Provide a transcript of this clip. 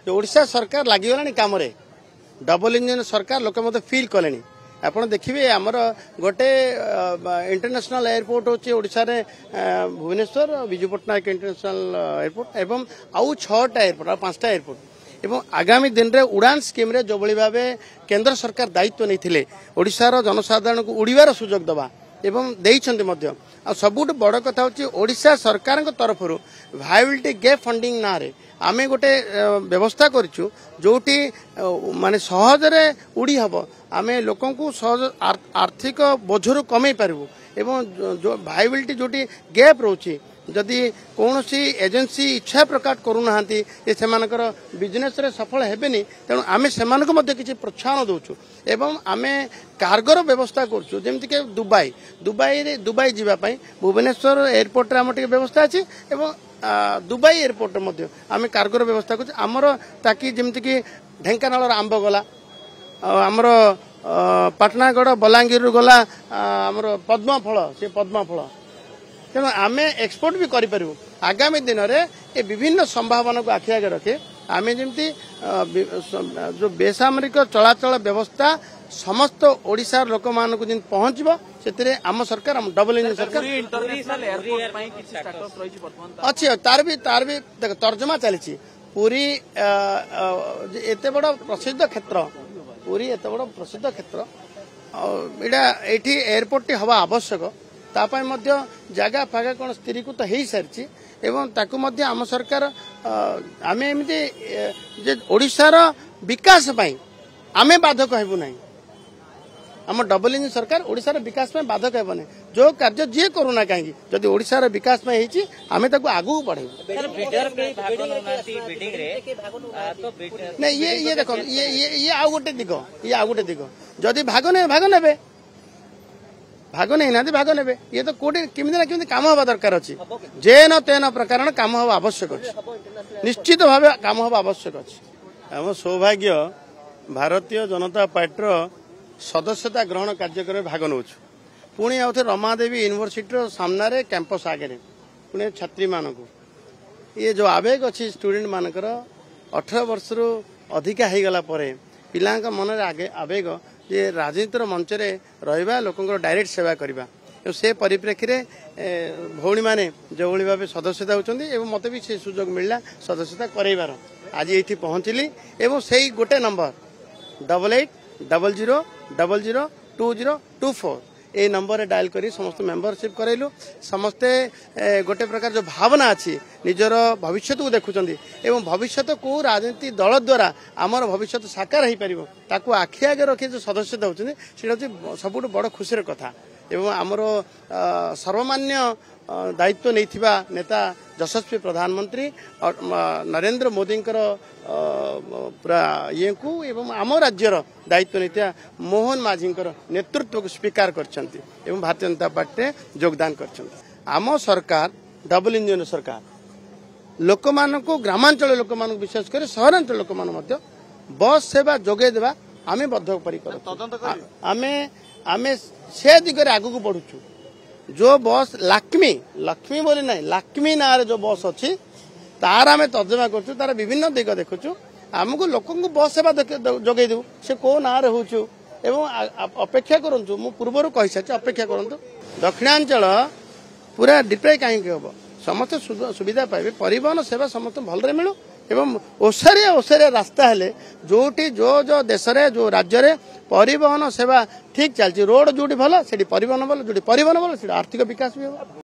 जो ओडिशा सरकार लागिगलानी काम रे डबल इंजन सरकार लोक मत फील कले आप देखिए आमर गोटे इंटरनेशनल एयरपोर्ट होची ओडिशा रे भुवनेश्वर विजु पट्टनायक इंटरनेशनल एयरपोर्ट एवं आउ 6टा एयरपोर्ट आ 5टा एयरपोर्ट एवं आगामी दिन रे उड़ान स्कीम रे जो भली भाबे केंद्र सरकार दायित्व नहीं ओडिशार जनसाधारण को उड़ीबार सुजोग दबा एवं देइछन्ते मध्य आ सबुठ बड़ कथा होची ओडिशा सरकार तरफ वायबिलिटी गैप फंडिंग ना रे आमे गोटे व्यवस्था करिछु जोटी माने सहज रे उड़ी हबो आमे लोकन को सहज आर्थिक बोझरु कमे पारबो एवं जो वायबिलिटी जोटी गैप रोची जदि कौन सी एजेंसी इच्छा प्रकट करूना ये सेमानकर बिजनेस रे सफल हेबेनी तेणु आमे सेमानक मध्य किछि प्रोत्साहन दउछु एवं आमे कार्गोर व्यवस्था करछु जेमति के दुबई जीवा पई भुवनेश्वर एयरपोर्ट रे हमर व्यवस्था अछि एवं दुबई एयरपोर्ट मध्य आमे कार्गोर व्यवस्था करछु हमर ताकि जेमति कि ढेंकानाल आंब गला हमर पाटनागढ़ बलांगीर गला हमर पद्मफल से पद्मफल तेणु आम एक्सपोर्ट भी करूँ आगामी दिन में ये विभिन्न संभावना को आखि आगे रखे आम जमी जो बेसामरिक चलाचल व्यवस्था समस्त ओडिशार लोक मान को पहुंचब से आम सरकार डबल इंजन सरकार अच्छी तार भी देख तर्जमा चली पूरी एत बड़ प्रसिद्ध क्षेत्र पूरी एत बड़ प्रसिद्ध क्षेत्र ये एयरपोर्ट टी हवा आवश्यक तापाई मध्य जगह फागा कौन स्थिरीकृत हो सारी एवं ताकू मध्य आम सरकार आम एमती ओडिशार विकास पाई आमे बाधक हेबु नहीं आम डबल इंजन सरकार ओडिशार विकास में बाधक हेब नहीं जो कार्य जी करूना कहीं जदि ओडिशार विकास में होती आमे ताकू आगू बढ़े नहीं ये देखो ये आउ गोटे दिग जदि भाग ने भाग नहीं ना भाग ने ये तो कोटी किमी ना किमी काम हवा दरकार अच्छी जेन तेन प्रकार काम हवा आवश्यक अच्छी निश्चित भाव काम हवा आवश्यक अच्छी आम सौभाग्य भारतीय जनता पार्टी सदस्यता ग्रहण कार्यक्रम भाग नौ पुणी आउ रमादेवी यूनिवर्सिटी सामने कैंपस आगे पुणी छात्री मान ये जो आवेग अच्छी स्टूडेंट मानकर 18 वर्ष रु अधिका हो गला पिला मन आगे आवेग जे राजनीतिर मंच रे रहिबा लोकंकर डायरेक्ट सेवा करबा से परिप्रेक्षी रे भौणी माने जो भली भाबे सदस्यता होचंदी एवं मते भी से सुजोग मिलला सदस्यता करैबार आज एठी पहुंचली एवं सेही गोटे नंबर 8800002024 ए नंबर रे डायल करी समस्त मेंबरशिप करैलु समस्ते गोटे प्रकार जो भावना अछि निजर भविष्य को देखुचंदी एवं भविष्य को राजनीति दल द्वारा आमर भविष्य साकार हो पारिबो ताकू आखि आगे रखी जो सदस्यता होचंदी सेटा सबुठ बड़ खुशीर कथा एवं आमर सर्वमान्य दायित्व नैथिबा नेता यशस्वी प्रधानमंत्री नरेंद्र मोदी पूरा ये को एवं आम राज्यर दायित्व नैथिबा मोहन माझी नेतृत्व को स्वीकार करछंती एवं भारतीय जनता पार्टी योगदान करछंती आम सरकार डबल इंजन सरकार लोक मान को ग्रामांचल लोक मान विशेष कर सहरांचल लोक मान मध्य बस सेवा जोगे देवा आमे बद्धपरिकर आमे से दिगरे आगु बढ़ुचु जो बस लक्ष्मी बोली ना लक्ष्मी ना जो बस अच्छी तार आम तर्जमा करूँ तार विभिन्न दिग देखुचु आमको लोक बस सेवा जोगे देव से को ना होचु एवं अपेक्षा करूँ मु पूर्वर कही सारी अपेक्षा करूँ दक्षिणांचल पूरा डिप्राय कहीं हम समस्त सुविधा पाइबे परिवहन सेवा समस्त भलरे मिलू एवं ओसारिया रास्ता हेले जोटी जो देश रे जो राज्य रे परिवहन सेवा ठीक चलती रोड जोटी भल से परिवहन भल जो परिवहन भल से आर्थिक विकास भी हो।